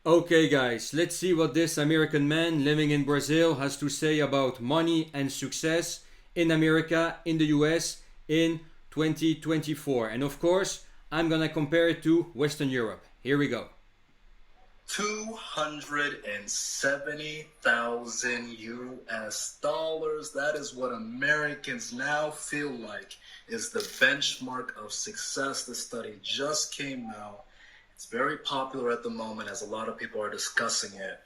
Okay, guys, let's see what this American man living in Brazil has to say about money and success in America, in the US, in 2024. And of course, I'm gonna compare it to Western Europe. Here we go. 270,000 US dollars. That is what Americans now feel like is the benchmark of success. The study just came out. It's very popular at the moment as a lot of people are discussing it.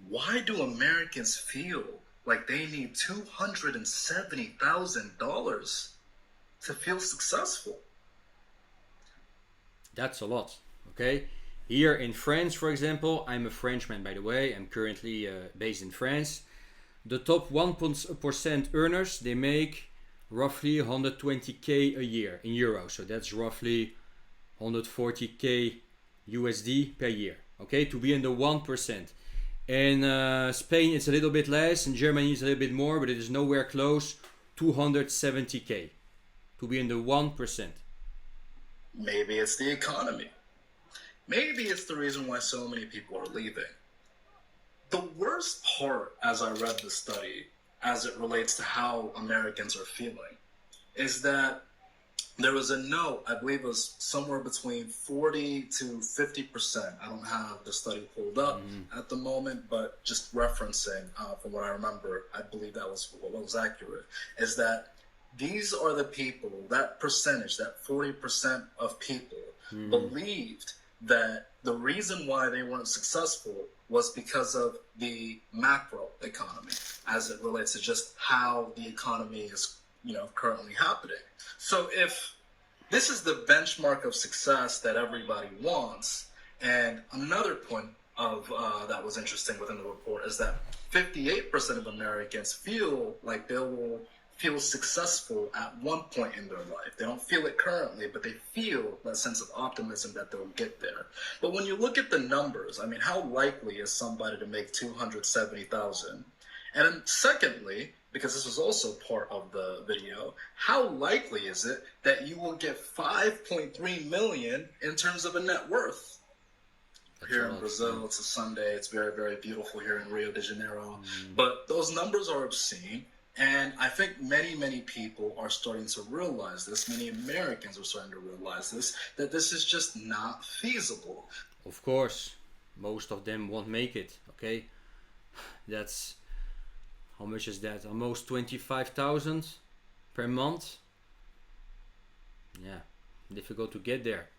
Why do Americans feel like they need $270,000 to feel successful? That's a lot, okay? Here in France, for example, I'm a Frenchman, by the way. I'm currently based in France. The top 1% earners, they make roughly 120k a year in euros. So that's roughly 140k USD per year, okay, to be in the 1%. In Spain, it's a little bit less. In Germany, it's a little bit more, but it is nowhere close 270k to be in the 1%. Maybe it's the economy. Maybe it's the reason why so many people are leaving. The worst part, as I read the study, as it relates to how Americans are feeling, is that there was a note, I believe it was somewhere between 40 to 50%. I don't have the study pulled up at the moment, but just referencing from what I remember, I believe that was what was accurate, is that these are the people, that percentage, that 40% of people believed that the reason why they weren't successful was because of the macro economy as it relates to just how the economy is, currently happening. So if this is the benchmark of success that everybody wants, and another point of that was interesting within the report is that 58% of Americans feel like they will feel successful at one point in their life. They don't feel it currently, but they feel that sense of optimism that they'll get there. But when you look at the numbers, I mean, how likely is somebody to make 270,000? And then secondly, because this was also part of the video, how likely is it that you will get 5.3 million in terms of a net worth? Here in Brazil, it's a Sunday. It's very, very beautiful here in Rio de Janeiro. But those numbers are obscene. And I think many, many people are starting to realize this. Many Americans are starting to realize this, that this is just not feasible. Of course, most of them won't make it, okay? That's, how much is that? Almost 25,000 per month? Yeah, difficult to get there.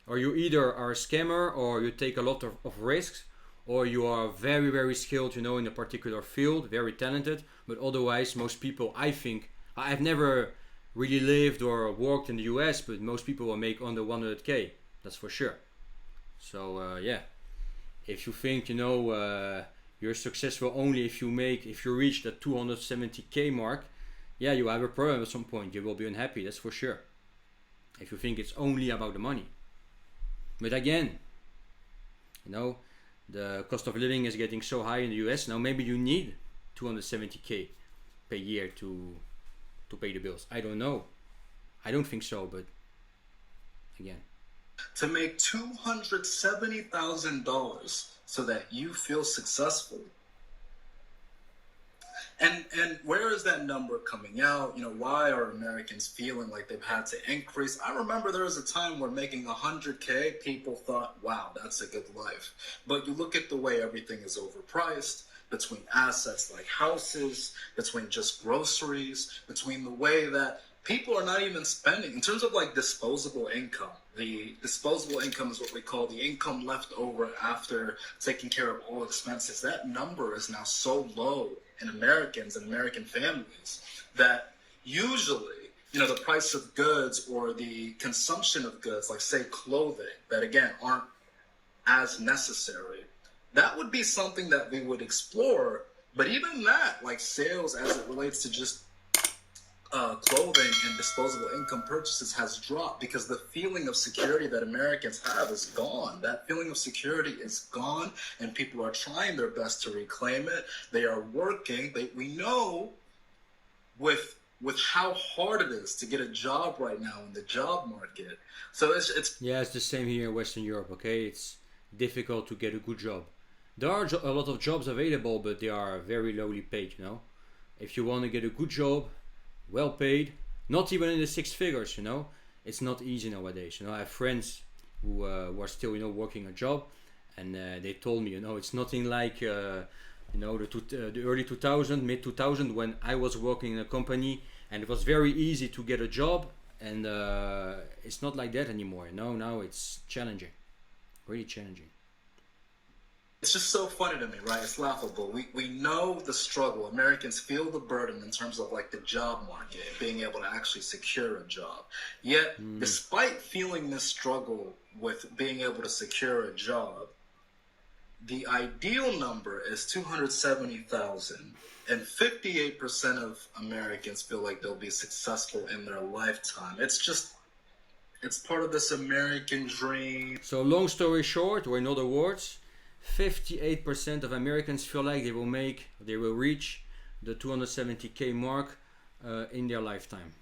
Or you either are a scammer or you take a lot of risks, or you are very, very skilled, in a particular field, very talented. But otherwise, most people, I think, I've never really lived or worked in the US, but most people will make under 100k. That's for sure. So yeah, if you think, you're successful only if you reach the 270k mark, yeah, you have a problem at some point. You will be unhappy, that's for sure. If you think it's only about the money. But again, the cost of living is getting so high in the US now. Maybe you need 270k per year to pay the bills. I don't know. I don't think so, but again. To make $270,000 so that you feel successful. And where is that number coming out? Why are Americans feeling like they've had to increase? I remember there was a time where making 100k, people thought, wow, that's a good life. But you look at the way everything is overpriced, between assets like houses, between just groceries, between the way that people are not even spending in terms of like disposable income. The disposable income is what we call the income left over after taking care of all expenses. That number is now so low in Americans and American families that usually, the price of goods or the consumption of goods, like say clothing, that again aren't as necessary, that would be something that we would explore. But even that, like sales as it relates to just clothing and disposable income purchases has dropped because the feeling of security that Americans have is gone. That feeling of security is gone, and people are trying their best to reclaim it. They are working. We know with how hard it is to get a job right now in the job market. So it's yeah, it's the same here in Western Europe. Okay, it's difficult to get a good job. There are a lot of jobs available, but they are very lowly paid. You know, if you want to get a good job, well paid, not even in the six figures. You know, it's not easy nowadays. You know, I have friends who are still working a job, and they told me it's nothing like the early 2000, mid 2000 when I was working in a company and it was very easy to get a job, and it's not like that anymore. Now it's challenging, really challenging. It's just so funny to me, right? It's laughable. We know the struggle. Americans feel the burden in terms of like the job market and being able to actually secure a job. Yet, despite feeling this struggle with being able to secure a job, the ideal number is 270,000, and 58% of Americans feel like they'll be successful in their lifetime. It's part of this American dream. So long story short, or in other words, 58% of Americans feel like they will reach the 270k mark in their lifetime.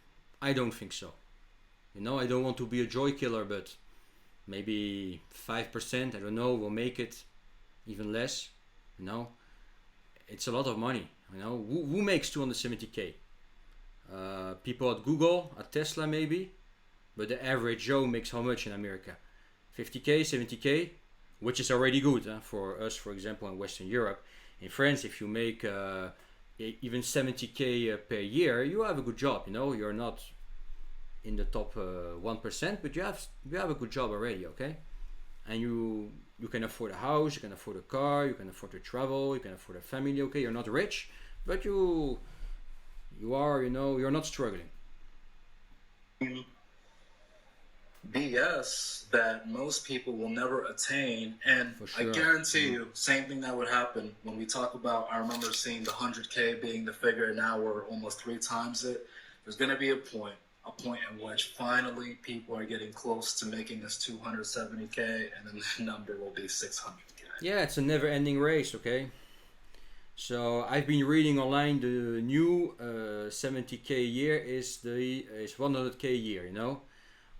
I don't think so. I don't want to be a joy killer, but maybe 5%, I don't know, will make it, even less. It's a lot of money. Who makes 270k? People at Google, at Tesla maybe, but the average Joe makes how much in America? 50k, 70k, which is already good for us, for example, in Western Europe. In France, if you make even 70k per year, you have a good job. You're not in the top 1%, but you have a good job already, okay? And you can afford a house, you can afford a car, you can afford to travel, you can afford a family, okay? You're not rich, but you are, you're not struggling. BS that most people will never attain, and Sure. I guarantee you, same thing that would happen when we talk about. I remember seeing the 100k being the figure, and now we're almost 3 times it. There's going to be a point in which finally people are getting close to making this 270k, and then the number will be 600k. Yeah, it's a never-ending race, okay? So I've been reading online the new 70k year is 100k year.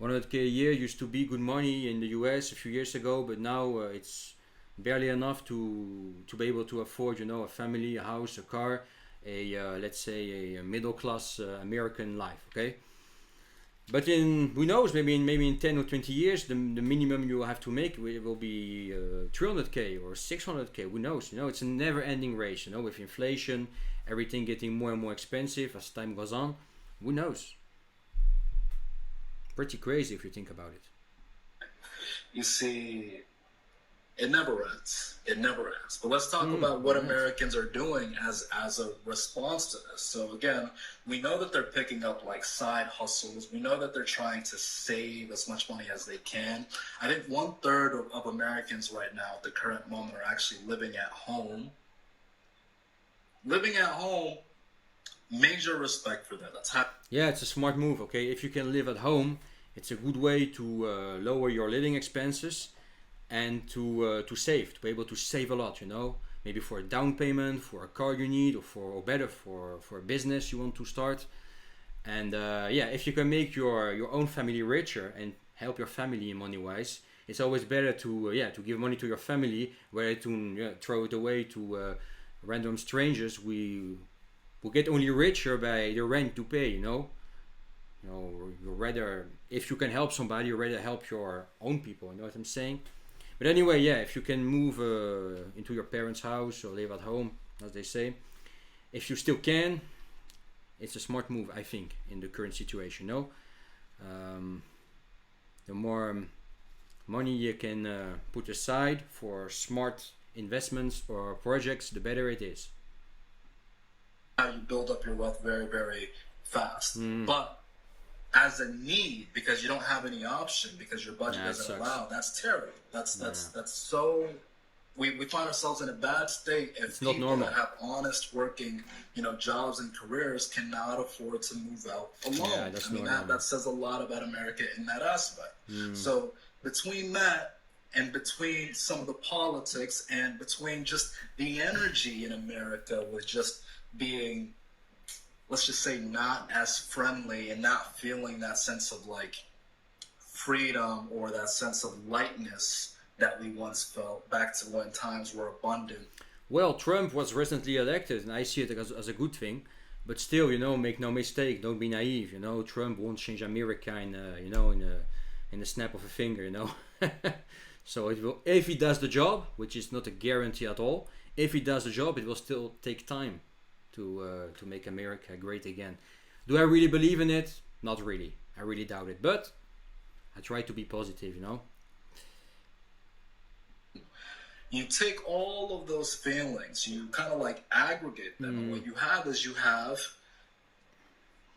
100k a year used to be good money in the US a few years ago, but now it's barely enough to be able to afford, a family, a house, a car, let's say a middle class American life, okay? But who knows, maybe in 10 or 20 years, the minimum you have to make will be 300k or 600k, who knows? It's a never ending race, with inflation, everything getting more and more expensive as time goes on, who knows? Pretty crazy if you think about it. You see, it never ends. It never ends. But let's talk about what Americans are doing as a response to this. So again, we know that they're picking up like side hustles. We know that they're trying to save as much money as they can. I think 1/3 of Americans right now at the current moment are actually living at home. Living at home, major respect for that. Yeah, it's a smart move, okay? If you can live at home, it's a good way to lower your living expenses and to save, to be able to save a lot, maybe for a down payment, for a car you need, or better for a business you want to start. And if you can make your own family richer and help your family money wise, it's always better to give money to your family rather to throw it away to random strangers. We get only richer by the rent to pay, you rather, if you can help somebody, you rather help your own people, you know what I'm saying? But anyway, if you can move into your parents' house or live at home, as they say, if you still can, it's a smart move, I think, in the current situation, the more money you can put aside for smart investments or projects, the better it is. How you build up your wealth very, very fast. But as a need, because you don't have any option, because your budget doesn't allow, that's terrible. That's so. We find ourselves in a bad state if people that have honest working, jobs and careers cannot afford to move out alone. That says a lot about America in that aspect. So between that and between some of the politics and between just the energy in America with just being, let's just say, not as friendly and not feeling that sense of like freedom or that sense of lightness that we once felt, back to when times were abundant. Well, Trump was recently elected, and I see it as a good thing. But still, make no mistake. Don't be naive. Trump won't change America in a snap of a finger. So it will, if he does the job, which is not a guarantee at all. If he does the job, it will still take time to make America great again. Do I really believe in it? Not really. I really doubt it. But I try to be positive. You take all of those feelings, you kind of like aggregate them, and what you have is you have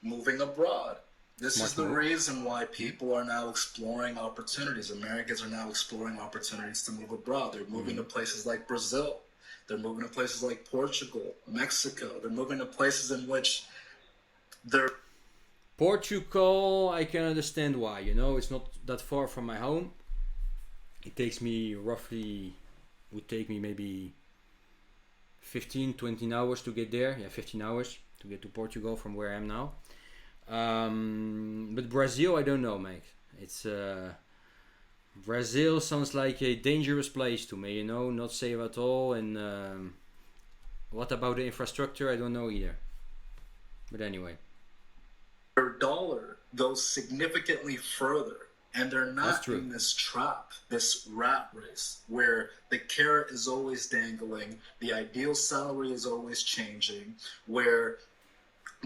moving abroad. This is the reason why people are now exploring opportunities. Americans are now exploring opportunities to move abroad. They're moving to places like Brazil. They're moving to places like Portugal, Mexico. They're moving to places in which they're... Portugal, I can understand why. It's not that far from my home. It takes me would take me maybe 20 hours to get there. Yeah, 15 hours to get to Portugal from where I am now. But Brazil, I don't know, mate. It's Brazil sounds like a dangerous place to me. Not safe at all. And what about the infrastructure? I don't know either. But anyway, their dollar goes significantly further. And they're not in this trap, this rat race, where the carrot is always dangling, the ideal salary is always changing, where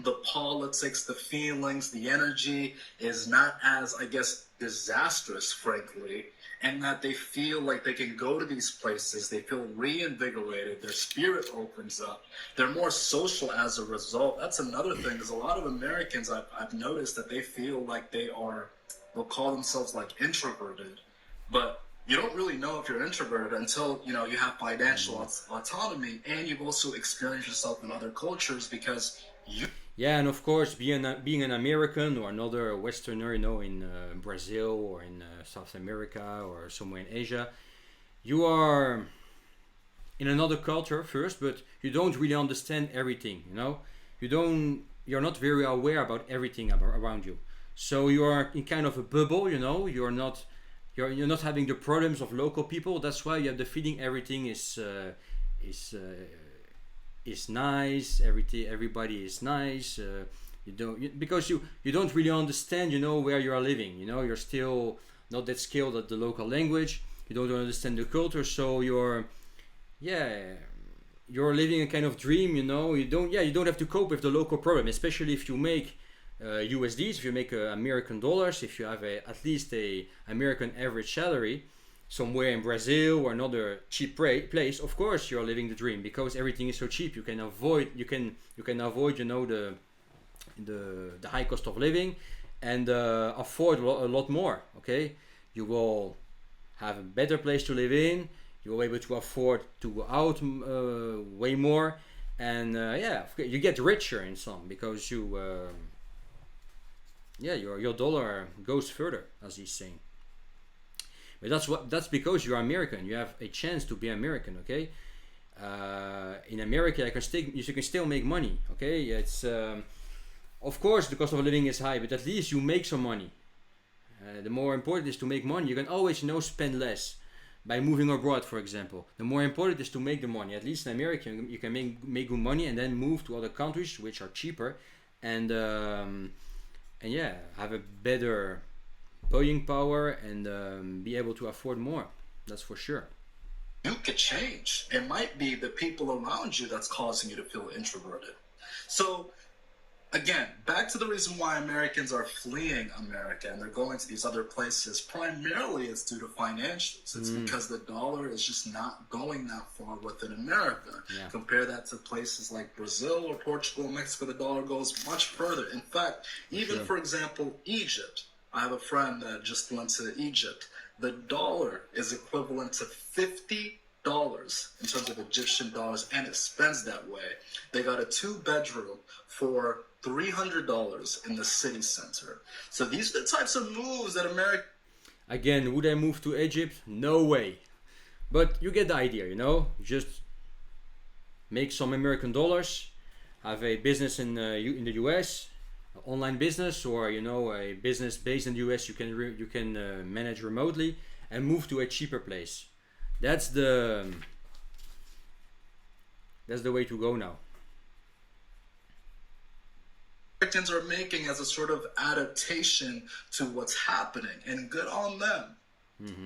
the politics, the feelings, the energy is not as, I guess, disastrous, frankly, and that they feel like they can go to these places, they feel reinvigorated, their spirit opens up, they're more social as a result. That's another thing, because a lot of Americans, I've noticed that they feel like they'll call themselves like introverted, but you don't really know if you're introverted until you have financial autonomy, and you've also experienced yourself in other cultures because you... Yeah, and of course, being an American or another Westerner, in Brazil or in South America or somewhere in Asia, you are in another culture first, but you don't really understand everything. You're not very aware about everything around you. So you are in kind of a bubble, You're not having the problems of local people. That's why you have the feeling everything is nice. Everybody is nice. Because you don't really understand, where you are living. You're still not that skilled at the local language. You don't understand the culture. So you're living a kind of dream. You don't have to cope with the local problem, especially if you make USDs, if you make American dollars, if you have at least a American average salary somewhere in Brazil or another cheap place, of course you're living the dream because everything is so cheap. You can avoid the high cost of living and afford a lot more. Okay, you will have a better place to live in. You will be able to afford to go out way more, and you get richer in some because your dollar goes further, as he's saying. But that's because you're American. You have a chance to be American, okay? In America, you can still make money, okay? It's of course the cost of living is high, but at least you make some money. The more important is to make money. You can always spend less by moving abroad, for example. The more important is to make the money. At least in America, you can make good money and then move to other countries which are cheaper, and have a better buying power and be able to afford more. That's for sure. You could change. It might be the people around you that's causing you to feel introverted. So again, back to the reason why Americans are fleeing America and they're going to these other places. Primarily it's due to financials. It's because the dollar is just not going that far within America. Yeah. Compare that to places like Brazil or Portugal, Mexico, the dollar goes much further. In fact, even for example, Egypt. I have a friend that just went to Egypt. The dollar is equivalent to $50 in terms of Egyptian dollars, and it spends that way. They got a 2-bedroom for $300 in the city center. So these are the types of moves that America... Again, would I move to Egypt? No way. But you get the idea, Just make some American dollars, have a business in the US, online business, or a business based in the US you can manage remotely, and move to a cheaper place. That's the way to go now. Americans are making as a sort of adaptation to what's happening, and good on them.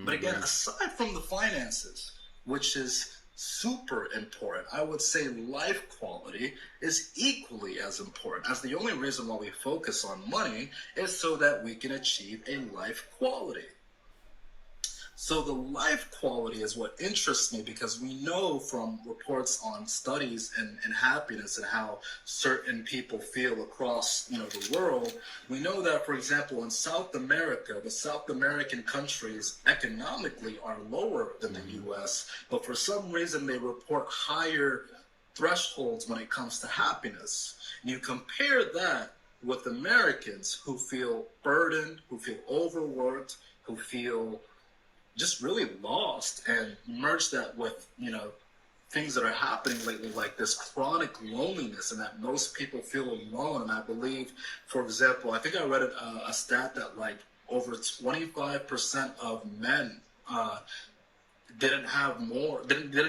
But again, aside from the finances, which is super important, I would say life quality is equally as important, as the only reason why we focus on money is so that we can achieve a life quality. So the life quality is what interests me, because we know from reports on studies and happiness and how certain people feel across the world, we know that, for example, in South America, the South American countries economically are lower than the US, but for some reason they report higher thresholds when it comes to happiness. And you compare that with Americans who feel burdened, who feel overworked, who feel just really lost, and merge that with things that are happening lately, like this chronic loneliness, and that most people feel alone. And I believe, for example, I think I read a stat that like over 25% of men didn't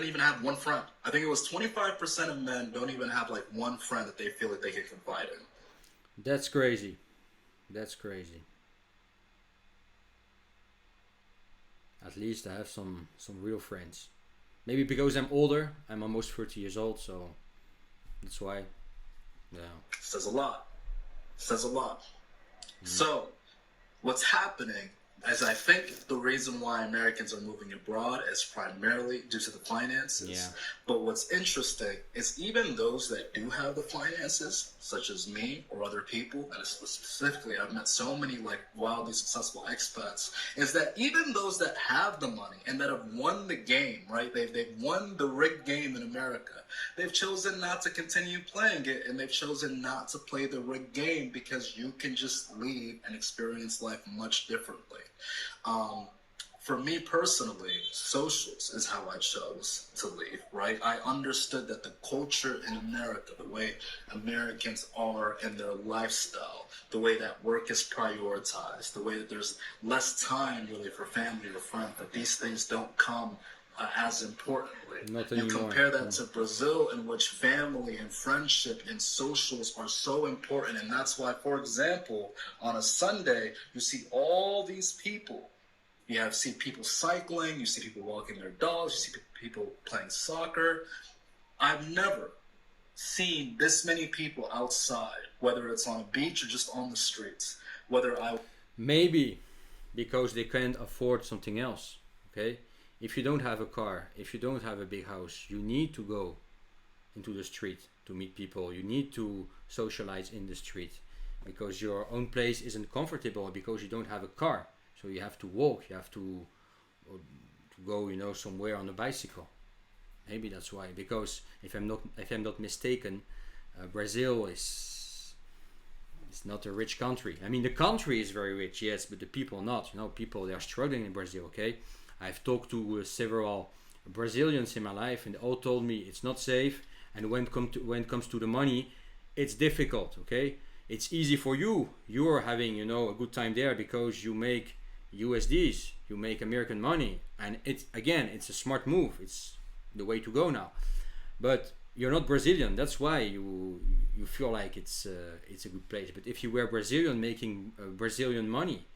even have one friend. I think it was 25% of men don't even have like one friend that they feel like they can confide in. That's crazy. That's crazy. At least I have some real friends. Maybe because I'm older. I'm almost 30 years old, so that's why. Yeah. Says a lot. Says a lot. So, what's happening is, I think the reason why Americans are moving abroad is primarily due to the finances. Yeah. But what's interesting is even those that do have the finances, such as me or other people, and specifically I've met so many like wildly successful expats, is that even those that have the money and that have won the game, right? They've won the rigged game in America. They've chosen not to continue playing it, and they've chosen not to play the rigged game, because you can just leave and experience life much differently. For me personally, socials is how I chose to leave, right? I understood that the culture in America, the way Americans are in their lifestyle, the way that work is prioritized, the way that there's less time really for family or friends, that these things don't come as importantly. Not You anymore. compare that to Brazil, in which family and friendship and socials are so important. And that's why, for example, on a Sunday, you see all these people. You see people cycling, you see people walking their dogs, you see people playing soccer. I've never seen this many people outside, whether it's on a beach or just on the streets. Maybe because they can't afford something else. Okay? If you don't have a car, if you don't have a big house, you need to go into the street to meet people. You need to socialize in the street, because your own place isn't comfortable, because you don't have a car. So you have to walk, you have to go, somewhere on a bicycle. Maybe that's why. Because if I'm not mistaken, Brazil is not a rich country. I mean, the country is very rich, yes, but the people not. People, they are struggling in Brazil. Okay, I've talked to several Brazilians in my life, and they all told me it's not safe. And when it comes to the money, it's difficult. Okay, it's easy for you. You're having a good time there because you make USDs, you make American money, and it's a smart move. It's the way to go now. But you're not Brazilian. That's why you feel like it's a good place. But if you were Brazilian, making Brazilian money,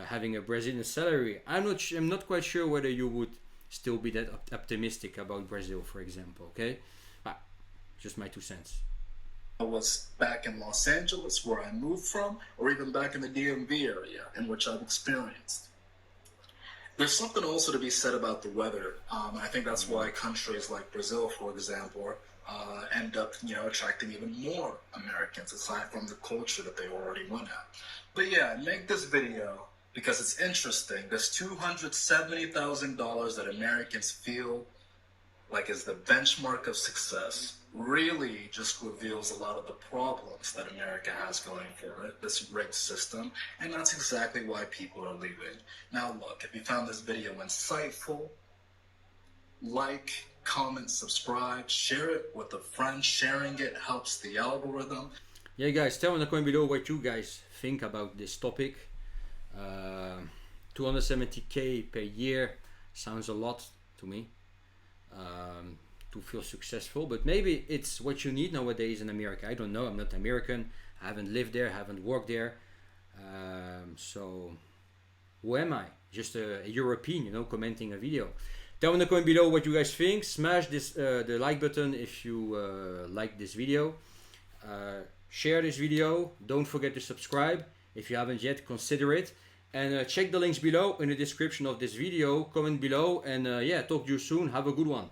having a Brazilian salary, I'm not quite sure whether you would still be that optimistic about Brazil, for example. Okay, just my 2 cents. I was back in Los Angeles, where I moved from, or even back in the DMV area, in which I've experienced. There's something also to be said about the weather. I think that's why countries like Brazil, for example, end up, attracting even more Americans, aside from the culture that they already went at. But yeah, I make this video because it's interesting. This $270,000 that Americans feel like is the benchmark of success really just reveals a lot of the problems that America has going for it, this rigged system, and that's exactly why people are leaving. Now look, if you found this video insightful, like, comment, subscribe, share it with a friend. Sharing it helps the algorithm. Yeah, guys, tell me in the comment below what you guys think about this topic. 270k per year sounds a lot to me, to feel successful, but maybe it's what you need nowadays in America. I don't know, I'm not American, I haven't lived there, haven't worked there, so who am I? Just a European, you know, commenting a video. Tell me in the comment below what you guys think. Smash this the like button if you like this video. Share this video. Don't forget to subscribe. If you haven't yet, consider it. And check the links below in the description of this video. Comment below. And yeah, talk to you soon. Have a good one.